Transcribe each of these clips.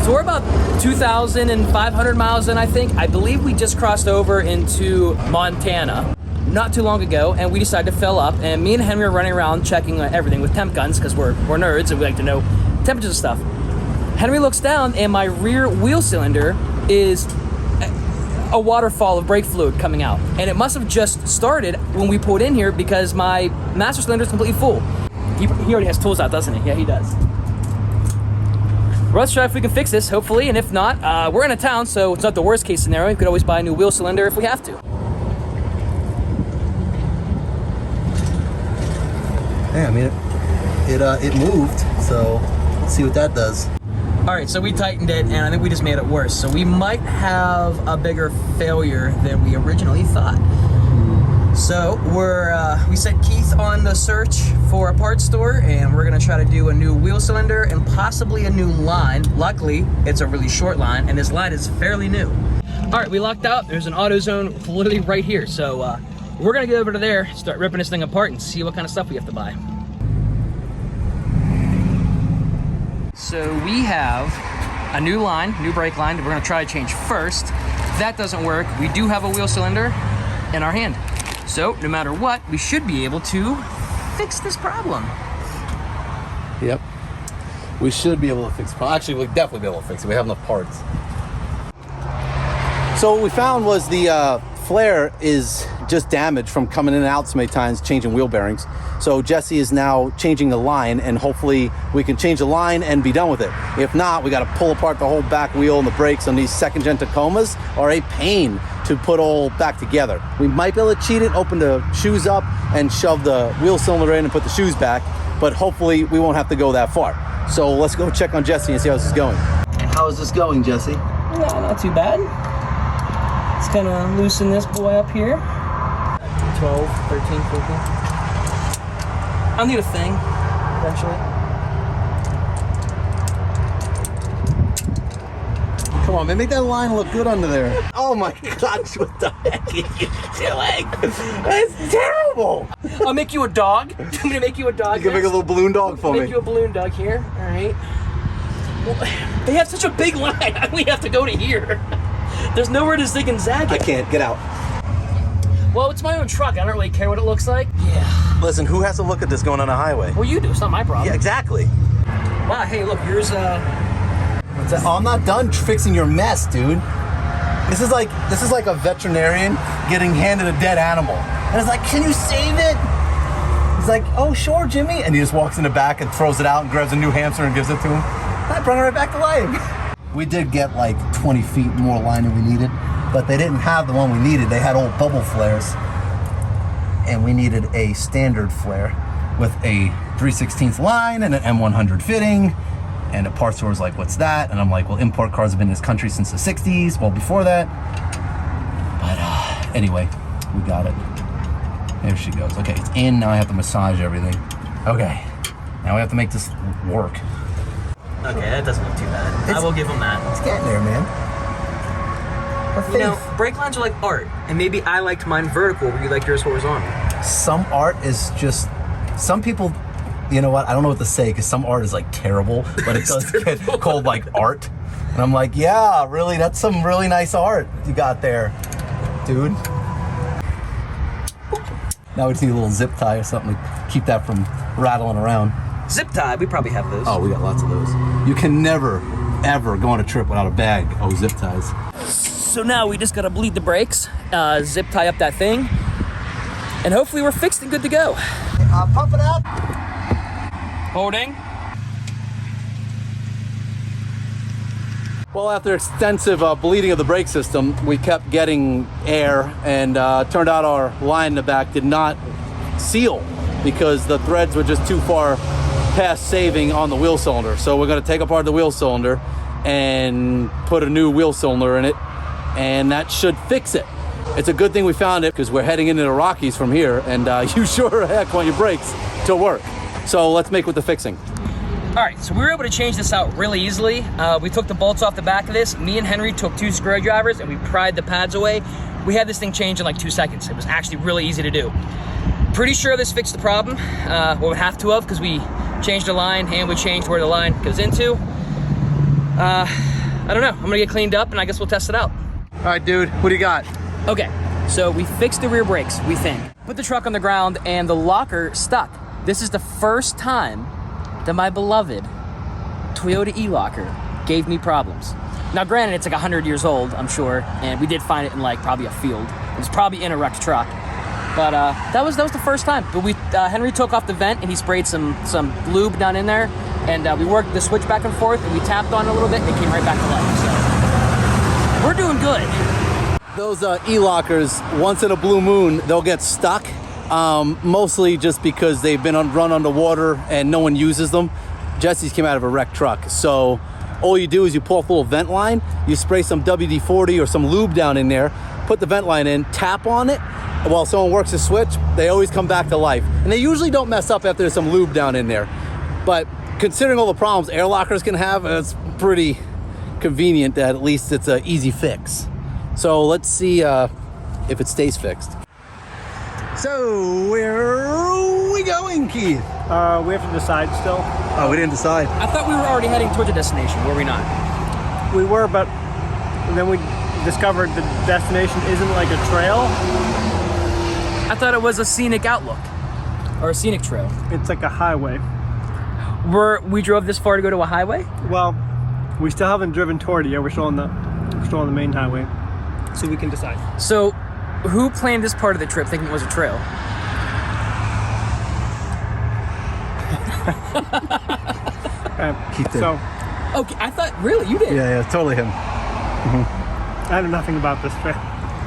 So we're about 2,500 miles in, I think. I believe we just crossed over into Montana not too long ago, and we decided to fill up. And me and Henry are running around checking everything with temp guns because we're nerds and we like to know temperatures and stuff. Henry looks down, and my rear wheel cylinder is a waterfall of brake fluid coming out. And it must have just started when we pulled in here because my master cylinder is completely full. He already has tools out, doesn't he? Yeah, he does. Well, let's try if we can fix this, hopefully, and if not, we're in a town, so it's not the worst case scenario. We could always buy a new wheel cylinder if we have to. Yeah, I mean, it moved, so let's see what that does. All right, so we tightened it, and I think we just made it worse. So we might have a bigger failure than we originally thought. So we sent Keith on the search for a parts store, and we're gonna try to do a new wheel cylinder and possibly a new line. Luckily, it's a really short line, and this line is fairly new. All right, we locked out. There's an AutoZone literally right here. So we're gonna get over to there, start ripping this thing apart, and see what kind of stuff we have to buy. So we have a new line, new brake line, that we're gonna try to change first. If that doesn't work, we do have a wheel cylinder in our hand. So no matter what, we should be able to fix this problem. Yep. We should be able to fix it. Actually, we'll definitely be able to fix it. We have enough parts. So what we found was the flare is just damaged from coming in and out so many times, changing wheel bearings. So Jesse is now changing the line, and hopefully we can change the line and be done with it. If not, we got to pull apart the whole back wheel, and the brakes on these second-gen Tacomas are a pain to put all back together. We might be able to cheat it, open the shoes up, and shove the wheel cylinder in and put the shoes back, but hopefully we won't have to go that far. So let's go check on Jesse and see how this is going. How is this going, Jesse? Yeah, not too bad. Let's kind of loosen this boy up here. 12, 13, 14. I'll need a thing eventually. Come on, man, make that line look good under there. Oh my gosh, what the heck are you doing? That's terrible. I'll make you a dog. I'm gonna make you a dog. You can make a little balloon dog for me. Make you a balloon dog here. All right. Well, they have such a big line. I only have to go to here. There's nowhere to zig and zag it. I can't, get out. Well, it's my own truck. I don't really care what it looks like. Yeah. Listen, who has to look at this going on a highway? Well, you do. It's not my problem. Yeah, exactly. Wow, hey, look, here's What's that? Oh, I'm not done fixing your mess, dude. This is like a veterinarian getting handed a dead animal. And it's like, can you save it? He's like, oh, sure, Jimmy. And he just walks in the back and throws it out and grabs a new hamster and gives it to him. I brought it right back to life. We did get like 20 feet more line than we needed, but they didn't have the one we needed. They had old bubble flares, and we needed a standard flare with a 3/16 line and an M100 fitting. And the parts store was like, what's that? And I'm like, well, import cars have been in this country since the 60s. Well, before that. But anyway, we got it. There she goes. Okay, it's in. Now I have to massage everything. Okay, now we have to make this work. Okay, that doesn't look too bad. I will give them that. It's getting there, man. You know, brake lines are like art, and maybe I liked mine vertical, but you like yours horizontal. Some art is just, some people, you know what, I don't know what to say, because some art is like terrible, but it does get called like art. And I'm like, yeah, really, that's some really nice art you got there, dude. Now we just need a little zip tie or something to keep that from rattling around. Zip tie, we probably have those. Oh, we got lots of those. You can never, ever go on a trip without a bag of zip ties. So now we just gotta bleed the brakes, zip tie up that thing, and hopefully we're fixed and good to go. Pump it up. Holding. Well, after extensive bleeding of the brake system, we kept getting air, and turned out our line in the back did not seal because the threads were just too far past saving on the wheel cylinder. So we're gonna take apart the wheel cylinder and put a new wheel cylinder in it, and that should fix it. It's a good thing we found it because we're heading into the Rockies from here, and you sure heck want your brakes to work. So let's make with the fixing. All right, so we were able to change this out really easily. We took the bolts off the back of this. Me and Henry took 2 screwdrivers and we pried the pads away. We had this thing changed in like 2 seconds. It was actually really easy to do. Pretty sure this fixed the problem. Well, we have to because we changed the line and we changed where the line goes into. I don't know. I'm gonna get cleaned up and I guess we'll test it out. All right, dude, what do you got? Okay, so we fixed the rear brakes, we think. Put the truck on the ground and the locker stuck. This is the first time that my beloved Toyota e-locker gave me problems. Now granted, it's like 100 years old, I'm sure, and we did find it in like probably a field. It was probably in a wrecked truck. But that was the first time. But Henry took off the vent and he sprayed some lube down in there, and we worked the switch back and forth and we tapped on it a little bit and it came right back to life. So we're doing good. Those e-lockers, once in a blue moon, they'll get stuck. Mostly just because they've been run underwater and no one uses them. Jesse's came out of a wrecked truck. So all you do is you pull off a little vent line, you spray some WD-40 or some lube down in there, put the vent line in, tap on it. While someone works the switch, they always come back to life. And they usually don't mess up after there's some lube down in there. But considering all the problems air lockers can have, it's pretty convenient that at least it's an easy fix. So let's see if it stays fixed. So where are we going, Keith? We have to decide still. Oh, we didn't decide. I thought we were already heading towards a destination, were we not? We were, but then we discovered the destination isn't like a trail. I thought it was a scenic outlook or a scenic trail. It's like a highway. We drove this far to go to a highway? Well, we still haven't driven toward it yet. We're still on the main highway, so we can decide. So, who planned this part of the trip thinking it was a trail? Keith did. So Okay, I thought, really, you did? Yeah, totally him. I know nothing about this trail.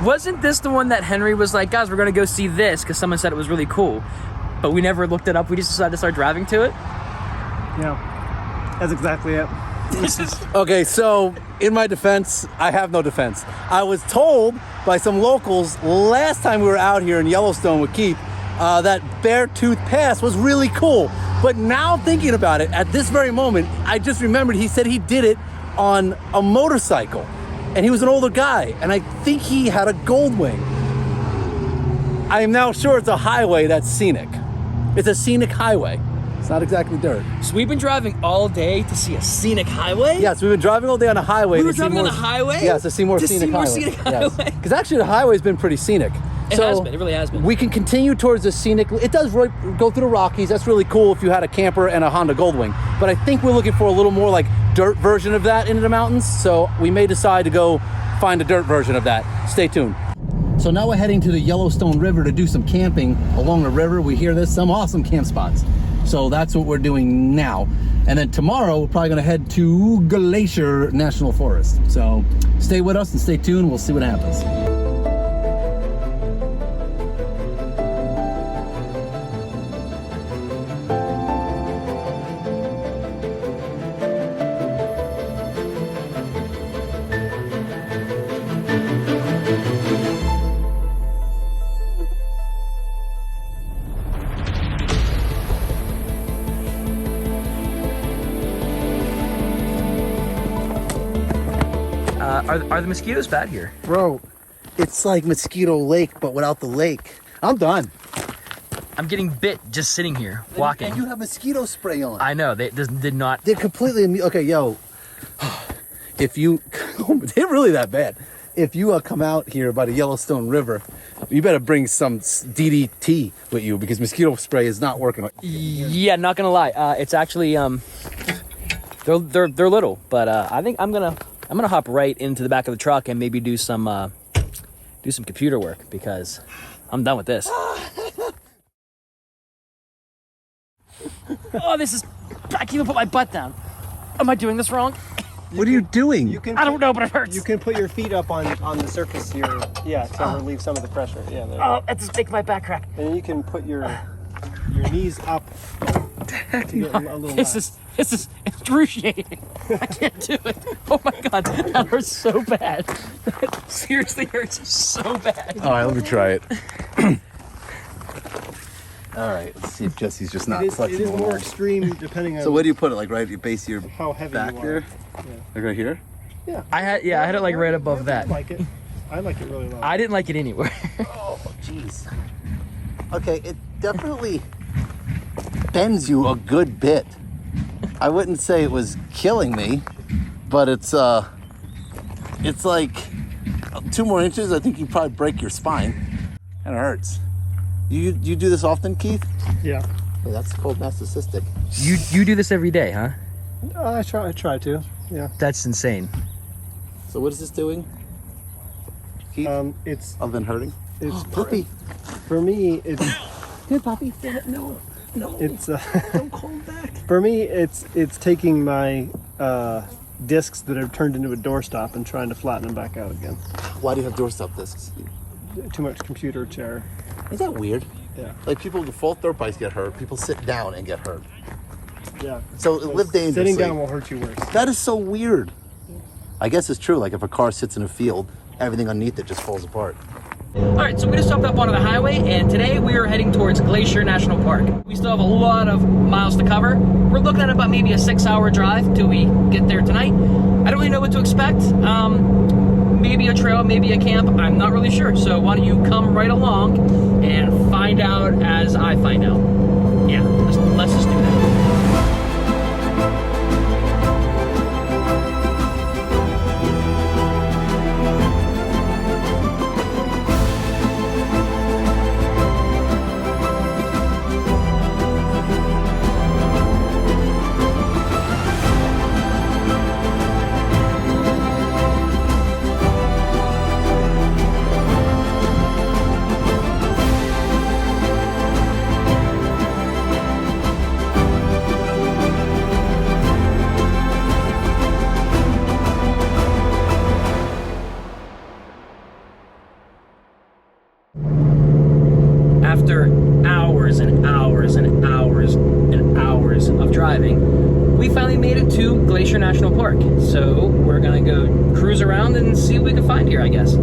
Wasn't this the one that Henry was like, guys, we're gonna go see this because someone said it was really cool, but we never looked it up, we just decided to start driving to it? Yeah, that's exactly it. Okay, so in my defense, I have no defense. I was told by some locals last time we were out here in Yellowstone with Keith that Beartooth Pass was really cool. But now thinking about it, at this very moment, I just remembered he said he did it on a motorcycle. And he was an older guy, and I think he had a Goldwing. I am now sure it's a highway that's scenic. It's a scenic highway. It's not exactly dirt. So we've been driving all day to see a scenic highway? Yes, we've been driving all day on a highway. We were driving on a highway? Yes, to see more scenic highway. Because actually the highway's been pretty scenic. It has been, it really has been. We can continue towards the scenic. It does go through the Rockies. That's really cool if you had a camper and a Honda Goldwing. But I think we're looking for a little more like dirt version of that into the mountains. So we may decide to go find a dirt version of that. Stay tuned. So now we're heading to the Yellowstone River to do some camping along the river. We hear there's some awesome camp spots. So that's what we're doing now. And then tomorrow, we're probably gonna head to Glacier National Forest. So stay with us and stay tuned. We'll see what happens. Are the mosquitoes bad here? Bro, it's like Mosquito Lake, but without the lake. I'm done. I'm getting bit just sitting here, walking. And you have mosquito spray on. I know, they did not. They're completely immune. Okay, yo, if you, they're really that bad. If you come out here by the Yellowstone River, you better bring some DDT with you because mosquito spray is not working. Yeah, not gonna lie. It's actually they're little, but I think I'm gonna hop right into the back of the truck and maybe do some computer work because I'm done with this. Oh, this is. I can't even put my butt down. Am I doing this wrong? What are you doing? I don't know, but it hurts. You can put your feet up on the surface here, to relieve some of the pressure. Yeah. There. Oh, that just makes my back crack. And you can put your knees up. To get a little This is excruciating. I can't do it. Oh my god, that hurts so bad. That seriously hurts so bad. All right, let me try it. All right, let's see if Jesse's just not flexible. It is more extreme depending on. So where do you put it? Like right at your base of your how heavy back you are. there? Yeah. Like right here? Yeah. I had it like right above that. I like it. I like it really well. I didn't like it anywhere. Oh, jeez. Okay, it definitely bends you a good bit. I wouldn't say it was killing me, but it's it's like 2 more inches. I think you probably break your spine. Kind of hurts. You do this often, Keith? Yeah. Hey, that's called narcissistic. You do this every day, huh? I try to. Yeah. That's insane. So what is this doing? Keith? It's Other than hurting? it's Puppy. for me. It's Good puppy. No. it's Don't call him back. for me. It's taking my discs that have turned into a doorstop and trying to flatten them back out again. Why do you have doorstop discs? Too much computer chair. Is that weird? Yeah. Like people who fall dirt bikes get hurt. People sit down and get hurt. Yeah. So live dangerously. Sitting down will hurt you worse. That is so weird. I guess it's true. Like if a car sits in a field, everything underneath it just falls apart. All right, so we just jumped up onto the highway, and today we are heading towards Glacier National Park. We still have a lot of miles to cover. We're looking at about maybe a 6-hour drive till we get there tonight. I don't really know what to expect. Maybe a trail, maybe a camp. I'm not really sure. So why don't you come right along and find out as I find out. Yeah, let's just do that. After hours and hours and hours and hours of driving, we finally made it to Glacier National Park. So we're gonna go cruise around and see what we can find here, I guess.